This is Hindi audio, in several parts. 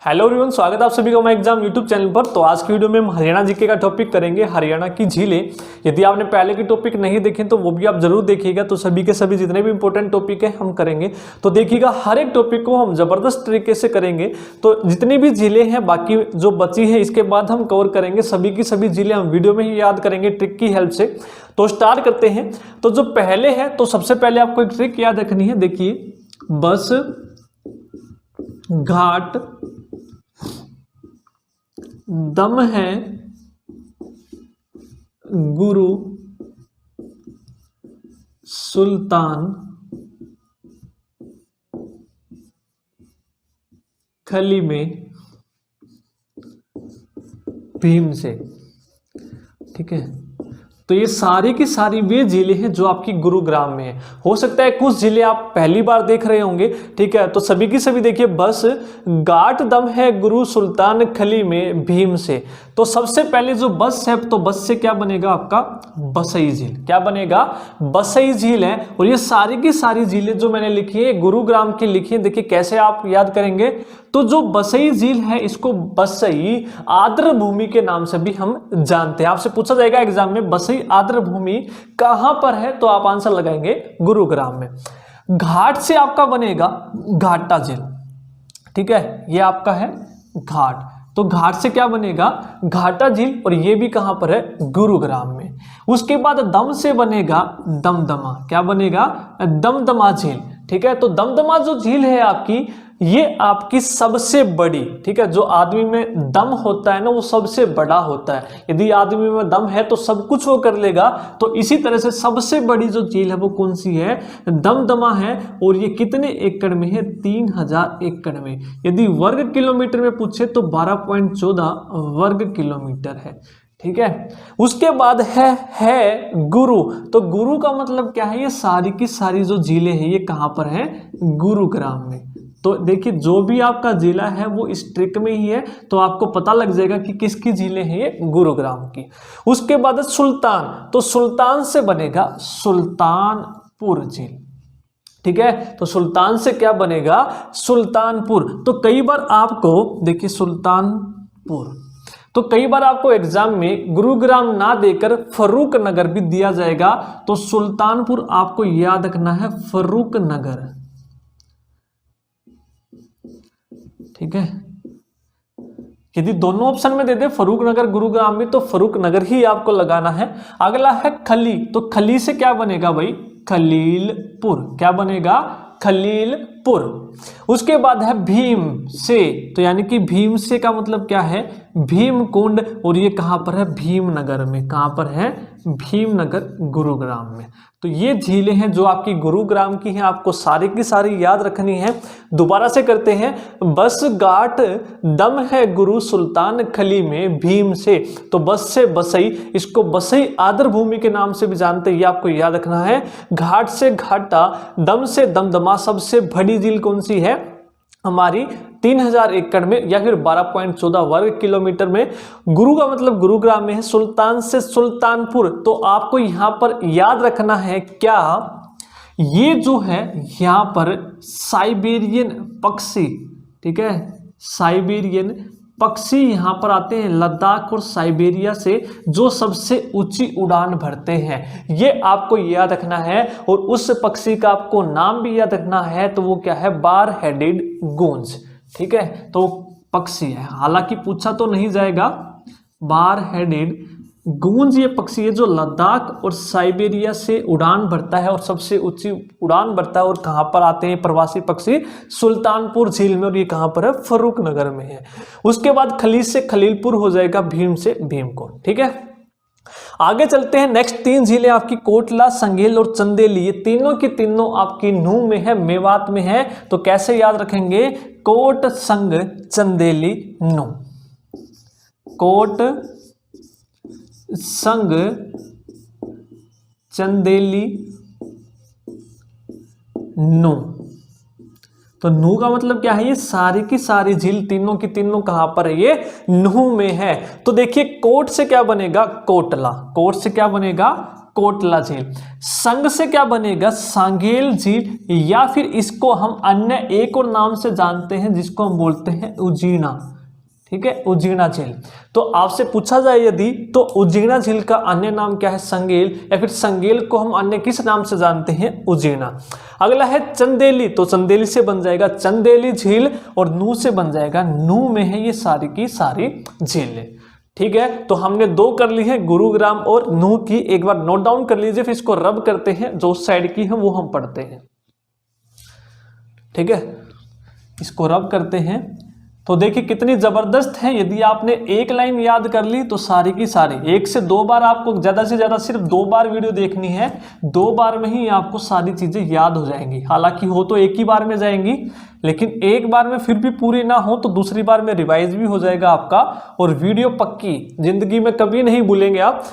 हेलो एवरीवन, स्वागत है आप सभी का हमारे एग्जाम यूट्यूब चैनल पर। तो आज की वीडियो में हम हरियाणा जीके का टॉपिक करेंगे, हरियाणा की झीलें। यदि आपने पहले के टॉपिक नहीं देखे तो वो भी आप जरूर देखिएगा। तो सभी के सभी जितने भी इंपॉर्टेंट टॉपिक है हम करेंगे, तो देखिएगा हर एक टॉपिक को हम जबरदस्त तरीके से करेंगे। तो जितनी भी झीलें हैं बाकी जो बची है इसके बाद हम कवर करेंगे। सभी की सभी झीलें हम वीडियो में ही याद करेंगे ट्रिक की हेल्प से। तो स्टार्ट करते हैं। तो जो पहले है, तो सबसे पहले आपको एक ट्रिक याद रखनी है। देखिए, बस घाट दम है गुरु सुल्तान खली में भीम से। ठीक है, तो ये सारी की सारी वे जिले हैं जो आपकी गुरुग्राम में है। हो सकता है कुछ जिले आप पहली बार देख रहे होंगे। ठीक है, तो सभी की सभी देखिए, बस घाट दम है गुरु सुल्तान खली में भीम से। तो सबसे पहले जो बस है, तो बस से क्या बनेगा आपका बसई झील। क्या बनेगा? बसई झील है। और ये सारी की सारी झीलें जो मैंने लिखी है गुरुग्राम की लिखी है। देखिए कैसे आप याद करेंगे। तो जो बसई झील है इसको बसई आर्द्र भूमि के नाम से भी हम जानते हैं। आपसे पूछा जाएगा एग्जाम में बसई आर्द्र भूमि कहां पर है, तो आप आंसर लगाएंगे गुरुग्राम में। घाट से आपका बनेगा घाटा झील। ठीक है, ये आपका है घाट। तो घाट से क्या बनेगा? घाटा झील। और ये भी कहां पर है? गुरुग्राम में। उसके बाद दम से बनेगा दमदमा। क्या बनेगा? दमदमा झील। ठीक है, तो दमदमा जो झील है आपकी, ये आपकी सबसे बड़ी। ठीक है, जो आदमी में दम होता है ना वो सबसे बड़ा होता है। यदि आदमी में दम है तो सब कुछ वो कर लेगा। तो इसी तरह से सबसे बड़ी जो झील है वो कौन सी है? दमदमा है। और ये कितने एकड़ में है? 3000 एकड़ में। यदि वर्ग किलोमीटर में पूछे तो 12.14 वर्ग किलोमीटर है। ठीक है, उसके बाद है गुरु। तो गुरु का मतलब क्या है? ये सारी की सारी जो झीलें हैं ये कहां पर हैं? गुरुग्राम में। तो देखिए, जो भी आपका जिला है वो इस ट्रिक में ही है, तो आपको पता लग जाएगा कि किसकी झीलें हैं ये गुरुग्राम की। उसके बाद सुल्तान। तो सुल्तान से बनेगा सुल्तानपुर झील। ठीक है, तो सुल्तान से क्या बनेगा? सुल्तानपुर। तो कई बार आपको देखिए सुल्तानपुर, तो कई बार आपको एग्जाम में गुरुग्राम ना देकर फर्रुख नगर भी दिया जाएगा। तो सुल्तानपुर आपको याद रखना है फर्रुख नगर। ठीक है, यदि दोनों ऑप्शन में दे दे फर्रुख नगर गुरुग्राम में, तो फर्रुख नगर ही आपको लगाना है। अगला है खली। तो खली से क्या बनेगा भाई? खलीलपुर। क्या बनेगा? खलीलपुर। उसके बाद है भीम से। तो यानी कि भीम से का मतलब क्या है? भीमकुंड। और ये कहां पर है? भीमनगर में। कहां पर है? भीमनगर गुरुग्राम में। तो ये झीलें हैं जो आपकी गुरुग्राम की हैं, आपको सारी की सारी याद रखनी है। दोबारा से करते हैं। बस घाट दम है गुरु सुल्तान खली में भीम से। तो बस से बसई, इसको बसई आर्द्र भूमि के नाम से भी जानते हैं, ये आपको याद रखना है। घाट से घाटा, दम से दमदमा। सबसे बड़ी झील कौन सी है? हमारी 3000 एकड़ में या फिर 12.14 वर्ग किलोमीटर में। गुरु का मतलब गुरुग्राम में है। सुल्तान से सुल्तानपुर। तो आपको यहां पर याद रखना है क्या? ये जो है यहां पर साइबेरियन पक्षी। ठीक है, साइबेरियन पक्षी यहां पर आते हैं लद्दाख और साइबेरिया से, जो सबसे ऊंची उड़ान भरते हैं। ये आपको याद रखना है। और उस पक्षी का आपको नाम भी याद रखना है। तो वो क्या है? बार हेडेड गूंज। ठीक है, तो पक्षी है, हालांकि पूछा तो नहीं जाएगा। बार हेडेड गूंज ये पक्षी है जो लद्दाख और साइबेरिया से उड़ान भरता है और सबसे ऊंची उड़ान भरता है। और कहां पर आते हैं प्रवासी पक्षी? सुल्तानपुर झील में। और ये कहां पर है? फर्रुख नगर में है। उसके बाद खली से खलीलपुर हो जाएगा, भीम से भीमकुंड। ठीक है, आगे चलते हैं। नेक्स्ट 3 झीलें आपकी कोटला, संगेल और चंदेली। ये तीनों की तीनों आपकी नूह में है, मेवात में है। तो कैसे याद रखेंगे? कोट संग चंदेली नूह। कोट संग चंदेली नूह। तो नूह का मतलब क्या है? ये सारी की सारी झील तीनों की तीनों कहां पर है? ये नूह में है। तो देखिए, कोट से क्या बनेगा? कोटला। कोट से क्या बनेगा? कोटला झील। संग से क्या बनेगा, सांगेल झील, या फिर इसको हम अन्य एक और नाम से जानते हैं जिसको हम बोलते हैं उजीना। ठीक है, उजीना झील। तो आपसे पूछा जाए यदि, तो उजीना झील का अन्य नाम क्या है, संगेल, या फिर संगेल को हम अन्य किस नाम से जानते हैं, उजीना। अगला है चंदेली, तो चंदेली से बन जाएगा चंदेली झील, और नू से बन जाएगा, नू में है ये सारी की सारी झीलें। ठीक है, तो हमने 2 कर ली है, गुरुग्राम और नूह की। एक बार नोट डाउन कर लीजिए, फिर इसको रब करते हैं, जो साइड की है वो हम पढ़ते हैं। ठीक है, इसको रब करते हैं तो देखिए कितनी जबरदस्त है। यदि आपने एक लाइन याद कर ली तो सारी की सारी, 1 से 2 बार, आपको ज्यादा से ज्यादा सिर्फ 2 बार वीडियो देखनी है, 2 बार में ही आपको सारी चीजें याद हो जाएंगी। हालांकि हो तो एक ही बार में जाएंगी, लेकिन एक बार में फिर भी पूरी ना हो तो दूसरी बार में रिवाइज भी हो जाएगा आपका, और वीडियो पक्की, जिंदगी में कभी नहीं भूलेंगे आप।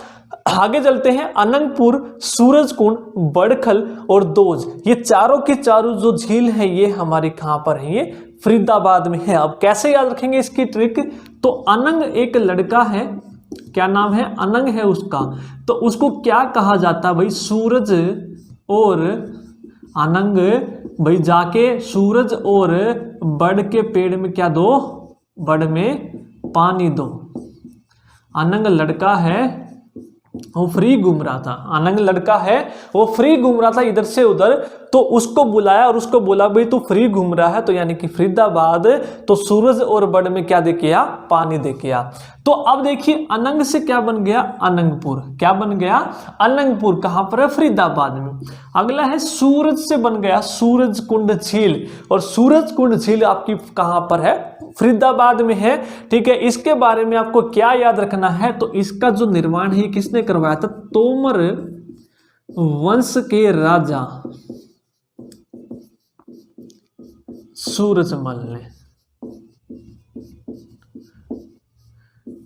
आगे चलते हैं, अनंगपुर, सूरजकुंड, बड़खल और दोज, ये चारों की चारों जो झील है ये हमारी कहां पर है, ये फरीदाबाद में है। अब कैसे याद रखेंगे इसकी ट्रिक, तो अनंग एक लड़का है, क्या नाम है, अनंग है उसका, तो उसको क्या कहा जाता है भाई, सूरज और अनंग, भाई जाके सूरज और बड़ के पेड़ में क्या दो, बड़ में पानी दो। अनंग लड़का है, वो फ्री घूम रहा था, अनंग लड़का है वो फ्री घूम रहा था इधर से उधर, तो उसको बुलाया और उसको बोला भाई तू फ्री घूम रहा है, तो यानी कि फरीदाबाद, तो सूरज और बड़ में क्या दे के आ, पानी दे के आ। तो अब देखिए अनंग से क्या बन गया, अनंगपुर, क्या बन गया, अनंगपुर, कहां पर है, फरीदाबाद में। अगला है सूरज से बन गया सूरजकुंड झील, और सूरजकुंड झील आपकी कहां पर है, फरीदाबाद में है। ठीक है, इसके बारे में आपको क्या याद रखना है, तो इसका जो निर्माण है किसने करवाया था, तोमर वंश के राजा सूरजमल ने।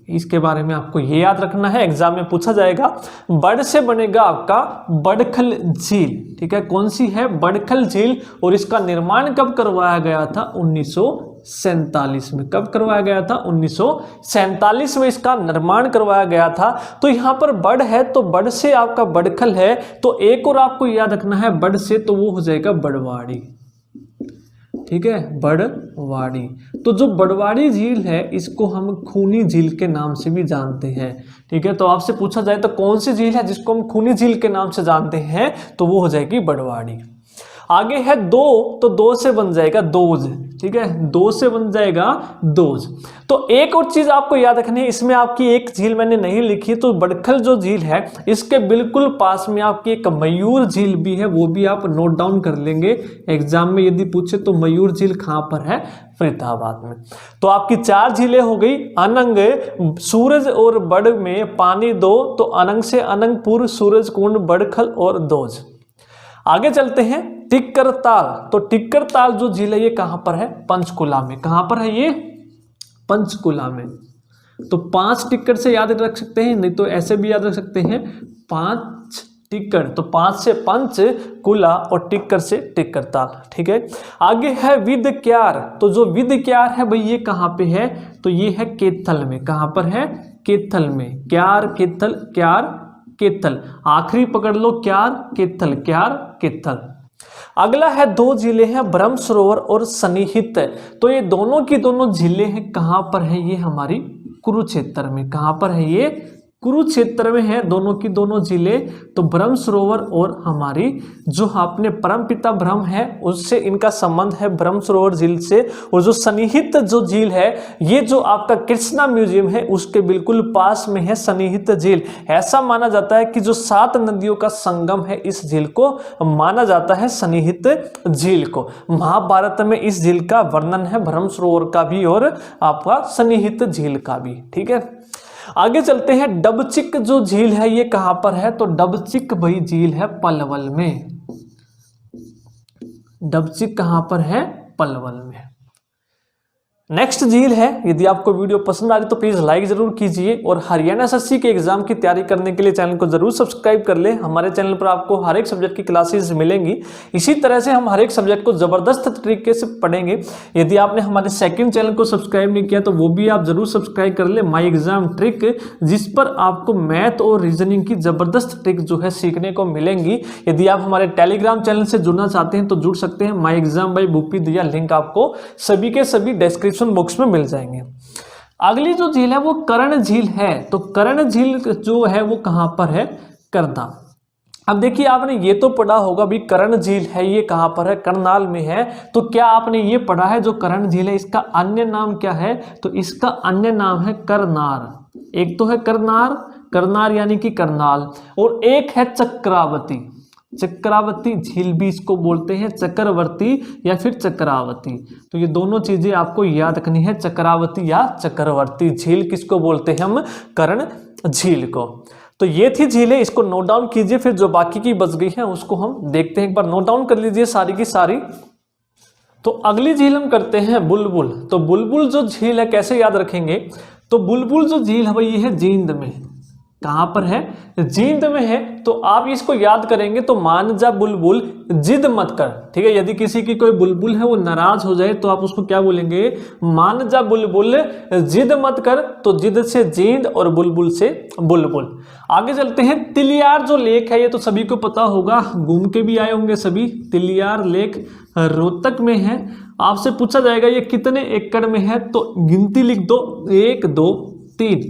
इसके बारे में आपको ये याद रखना है, एग्जाम में पूछा जाएगा। बड़ से बनेगा आपका बड़खल झील। ठीक है, कौन सी है, बड़खल झील, और इसका निर्माण कब करवाया गया था, 1947 में। कब करवाया गया था, 1947 में इसका निर्माण करवाया गया था। तो यहां पर बड़ है, तो बड़ से आपका बड़खल है, तो एक और आपको याद रखना है बड़ से, तो वो हो जाएगा बड़वाड़ी। ठीक है, बड़वाड़ी। तो जो बड़वाड़ी झील है इसको हम खूनी झील के नाम से भी जानते हैं। ठीक है, तो आपसे पूछा जाए तो कौन सी झील है जिसको हम खूनी झील के नाम से जानते हैं, तो वो हो जाएगी बड़वाड़ी। आगे है दो, तो दो से बन जाएगा दोज। ठीक है, दो से बन जाएगा दोज। तो एक और चीज आपको याद रखनी है, इसमें आपकी एक झील मैंने नहीं लिखी, तो बड़खल जो झील है इसके बिल्कुल पास में आपकी एक मयूर झील भी है, वो भी आप नोट डाउन कर लेंगे। एग्जाम में यदि पूछे तो मयूर झील कहां पर है, फरीदाबाद में। तो आपकी 4 झीलें हो गई, अनंग, सूरज और बड़ में पानी दो, तो अनंग से अनंगपुर, सूरजकुंड, बड़खल और दोज। आगे चलते हैं, टिक्कर ताल। तो टिक्कर ताल जो झील है ये कहां पर है, पंचकुला में। कहां पर है ये, पंचकुला में। तो 5 टिक्कर से याद रख सकते हैं, नहीं तो ऐसे भी याद रख सकते हैं, 5 टिक्कर, तो 5 से पंचकुला और टिक्कर से टिक्कर ताल। ठीक है, आगे है विदक्यार। तो जो विदक्यार है भाई ये कहां पे है, तो ये है केथल में। कहां पर है, केथल में। क्यार केथल, क्यार केथल, आखिरी पकड़ लो, क्यार केथल, क्यार केथल। अगला है 2 झीलें हैं, ब्रह्म सरोवर और सन्निहित। तो ये दोनों की दोनों झीलें हैं, कहां पर है, ये हमारी कुरुक्षेत्र में। कहां पर है ये, कुरुक्षेत्र में है दोनों की दोनों झीलें। तो ब्रह्म सरोवर और हमारी जो अपने परमपिता ब्रह्म है उससे इनका संबंध है, ब्रह्म सरोवर झील से। और जो सन्निहित जो झील है, ये जो आपका कृष्णा म्यूजियम है उसके बिल्कुल पास में है सन्निहित झील। ऐसा माना जाता है कि जो 7 नदियों का संगम है इस झील को माना जाता है सन्निहित झील को। महाभारत में इस झील का वर्णन है, ब्रह्म सरोवर का भी और आपका सन्निहित झील का भी। ठीक है, आगे चलते हैं, डबचिक जो झील है ये कहां पर है, तो डबचिक भाई झील है पलवल में। डबचिक कहां पर है, पलवल में। नेक्स्ट झील है, यदि आपको वीडियो पसंद आ रही तो प्लीज लाइक जरूर कीजिए और हरियाणा एसएससी के एग्जाम की तैयारी करने के लिए चैनल को जरूर सब्सक्राइब कर ले। हमारे चैनल पर आपको हर एक सब्जेक्ट की क्लासेस मिलेंगी। इसी तरह से हम हर एक सब्जेक्ट को जबरदस्त तरीके से पढ़ेंगे। यदि आपने हमारे सेकंड चैनल को सब्सक्राइब नहीं किया तो वो भी आप जरूर सब्सक्राइब कर ले, माई एग्जाम ट्रिक, जिस पर आपको मैथ और रीजनिंग की जबरदस्त ट्रिक जो है सीखने को मिलेंगी। यदि आप हमारे टेलीग्राम चैनल से जुड़ना चाहते हैं तो जुड़ सकते हैं, माई एग्जाम बाय भूपी दिया लिंक आपको सभी के सभी डिस्क्रिप्शन बॉक्स में मिल जाएंगे। अगली जो झील है वो कर्ण झील है। तो कर्ण झील जो है वो कहां पर है? करना। अब देखिए आपने ये तो पढ़ा होगा भी कर्ण झील है ये कहां पर है? करनाल में है। तो क्या आपने ये पढ़ा है जो कर्ण झील है इसका अन्य नाम क्या है? तो इसका अन्य नाम है करनार। एक तो है करनार, करनार यानी कि करनाल, और एक है चक्रावती। चक्रावती झील भी इसको बोलते हैं, चक्रवर्ती या फिर चक्रावती। तो ये दोनों चीजें आपको याद रखनी है, चक्रावती या चक्रवर्ती झील किसको बोलते हैं हम? कर्ण झील को। तो ये थी झीलें, इसको नोट डाउन कीजिए, फिर जो बाकी की बच गई है उसको हम देखते हैं। एक बार नोट डाउन कर लीजिए सारी की सारी। तो अगली झील हम करते हैं बुलबुल। तो बुलबुल जो झील है कैसे याद रखेंगे? तो बुलबुल जो झील है वो ये है जींद में। कहां पर है? जींद में है। तो आप इसको याद करेंगे तो मान जा बुलबुल जिद मत कर, ठीक है। यदि किसी की कोई बुलबुल है वो नाराज हो जाए तो आप उसको क्या बोलेंगे? मान जा बुलबुल जिद मत कर। तो जिद से जींद और बुलबुल से बुलबुल। आगे चलते हैं। तिलियार जो लेक है ये तो सभी को पता होगा, घूम के भी आए होंगे सभी। तिलियार लेक रोहतक में है। आपसे पूछा जाएगा ये कितने एकड़ में है? तो गिनती लिख दो, 1 2 3,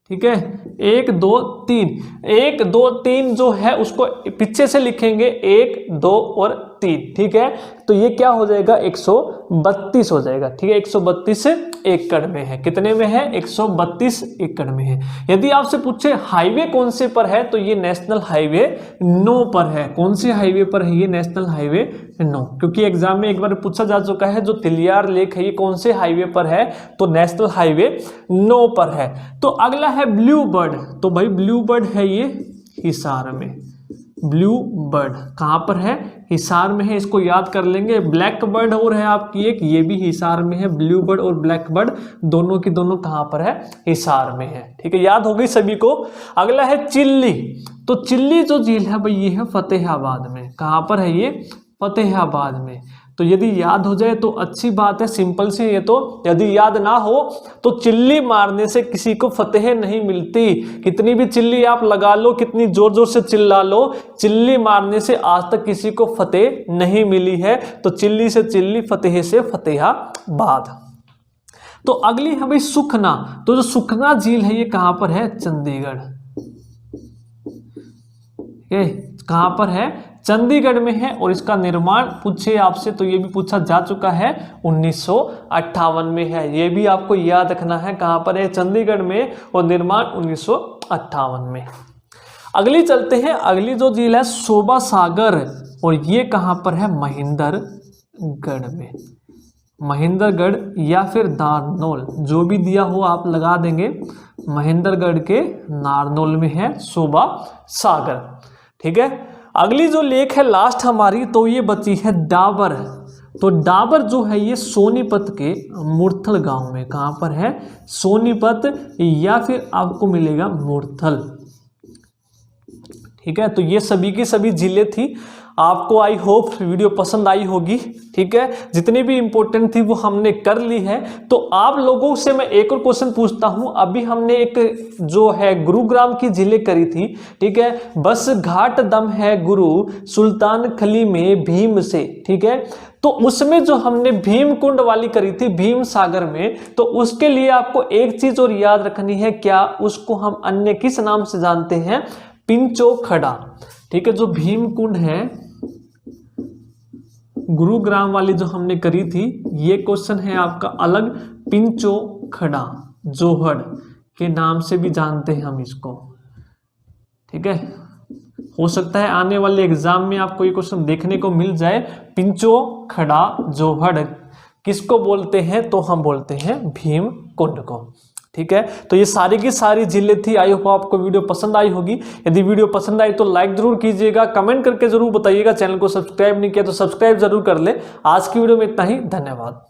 ठीक है। 1 2 3, 1 2 3 जो है उसको पीछे से लिखेंगे 1 2 और 3, ठीक है। तो ये क्या हो जाएगा? 132 हो जाएगा, ठीक है। 132 एकड़ में है। कितने में है? 132 एकड़ में है। यदि आपसे पूछे हाईवे कौन से पर है तो ये नेशनल हाईवे 9 पर है। कौन से हाईवे पर है? ये नेशनल हाईवे 9, क्योंकि एग्जाम में एक बार पूछा जा चुका है जो तिलियार लेक है ये कौन से हाईवे पर है? तो नेशनल हाईवे 9 पर है। तो अगला है ब्लू बर्ड। तो भाई ब्लू बर्ड है ये हिसार में। ब्लू बर्ड कहां पर है? हिसार में है। इसको याद कर लेंगे। ब्लैक बर्ड और है आपकी एक, ये भी हिसार में है। ब्लू बर्ड और ब्लैक बर्ड दोनों की दोनों कहां पर है? हिसार में है, ठीक है। याद हो गई सभी को। अगला है चिल्ली। तो चिल्ली जो झील है भाई ये है फतेहाबाद में। कहां पर है ये? फतेहाबाद में। तो यदि याद हो जाए तो अच्छी बात है, सिंपल सी। ये तो यदि याद ना हो तो चिल्ली मारने से किसी को फतेह नहीं मिलती। कितनी भी चिल्ली आप लगा लो, कितनी जोर जोर से चिल्ला लो, चिल्ली मारने से आज तक किसी को फतेह नहीं मिली है। तो चिल्ली से चिल्ली, फतेह से फतेहाबाद। तो अगली है भाई सुखना। तो जो सुखना झील है ये कहां पर है? चंडीगढ़। कहां पर है? चंडीगढ़ में है। और इसका निर्माण पूछे आपसे तो ये भी पूछा जा चुका है, 1958 में है। ये भी आपको याद रखना है कहां पर है? चंडीगढ़ में, और निर्माण 1958 में। अगली चलते हैं। अगली जो झील है शोभा सागर, और ये कहां पर है? महेंद्रगढ़ में। महेंद्रगढ़ या फिर नारनौल, जो भी दिया हो आप लगा देंगे। महेंद्रगढ़ के नारनौल में है शोभा सागर, ठीक है। अगली जो लेक है लास्ट हमारी, तो ये बची है डाबर। तो डाबर जो है ये सोनीपत के मुरथल गांव में। कहां पर है? सोनीपत या फिर आपको मिलेगा मुरथल, ठीक है। तो ये सभी की सभी जिले थी। आपको आई होप वीडियो पसंद आई होगी, ठीक है। जितनी भी इंपॉर्टेंट थी वो हमने कर ली है। तो आप लोगों से मैं एक और क्वेश्चन पूछता हूं। अभी हमने एक जो है गुरुग्राम की जिले करी थी, ठीक है। बस घाट दम है गुरु सुल्तान खली में भीम से, ठीक है। तो उसमें जो हमने भीम कुंड वाली करी थी भीम सागर में, तो उसके लिए आपको एक चीज और याद रखनी है। क्या? उसको हम अन्य किस नाम से जानते हैं? पिंचो खड़ा, ठीक है। जो भीम कुंड है गुरुग्राम वाली जो हमने करी थी, ये क्वेश्चन है आपका अलग। पिंचो खड़ा जोहड़ के नाम से भी जानते हैं हम इसको, ठीक है। हो सकता है आने वाले एग्जाम में आपको ये क्वेश्चन देखने को मिल जाए। पिंचो खड़ा जोहड़ किसको बोलते हैं? तो हम बोलते हैं भीम कुंड को, ठीक है। तो ये सारी की सारी जिले थी। आई होप आपको वीडियो पसंद आई होगी। यदि वीडियो पसंद आई तो लाइक जरूर कीजिएगा, कमेंट करके जरूर बताइएगा। चैनल को सब्सक्राइब नहीं किया तो सब्सक्राइब जरूर कर ले। आज की वीडियो में इतना ही, धन्यवाद।